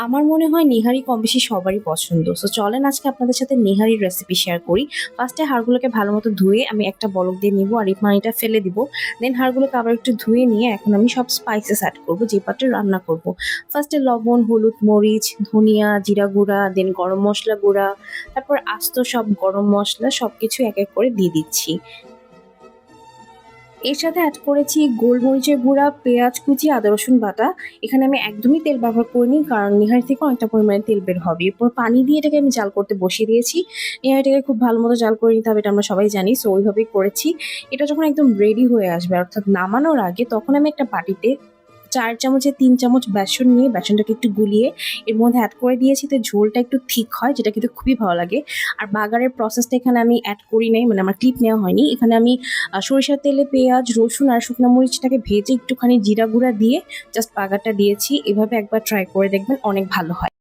আমার মনে হয় নিহারি কম বেশি সবারই পছন্দ। সো চলেন আজকে আপনাদের সাথে নিহারির রেসিপি শেয়ার করি। ফার্স্টে হাড়গুলোকে ভালো মতো ধুয়ে আমি একটা বলক দিয়ে নিব আর এই পানিটা ফেলে দিব। দেন হাড়গুলোকে আবার একটু ধুয়ে নিয়ে এখন আমি সব স্পাইসেস অ্যাড করব যে পাত্রে রান্না করব। ফার্স্টে লবণ, হলুদ, মরিচ, ধনিয়া, জিরা গুঁড়া, দেন গরম মশলা গুঁড়া, তারপর আস্ত সব গরম মশলা সবকিছু এক এক করে দিয়ে দিচ্ছি। এর সাথে অ্যাড করেছি গোলমরিচের গুঁড়া, পেঁয়াজ কুচি, আদা রসুন বাটা। এখানে আমি একদমই তেল ব্যবহার করিনি কারণ নিহারি থেকে অনেকটা পরিমাণে তেল বের হবে। এরপর পানি দিয়ে এটাকে আমি জাল করতে বসিয়ে দিয়েছি। নিহারিটাকে খুব ভালো মতো জাল করে নিতে হবে, এটা আমরা সবাই জানি। সো ওইভাবেই করেছি। এটা যখন একদম রেডি হয়ে আসবে অর্থাৎ নামানোর আগে তখন আমি একটা বাটিতে ৪ চামচে ৩ চামচ বেসন নিয়ে বেসনটাকে একটু গুলিয়ে এর মধ্যে অ্যাড করে দিয়েছি, তো ঝোলটা একটু থিক হয় যেটা কিন্তু খুবই ভালো লাগে। আর বাগারের প্রসেসটা এখানে আমি অ্যাড করি নাই, মানে আমার ক্লিপ নেওয়া হয়নি। এখানে আমি সরিষার তেলে পেঁয়াজ, রসুন আর শুকনো মরিচটাকে ভেজে একটুখানি জিরা গুঁড়া দিয়ে জাস্ট বাগারটা দিয়েছি। এভাবে একবার ট্রাই করে দেখবেন, অনেক ভালো হয়।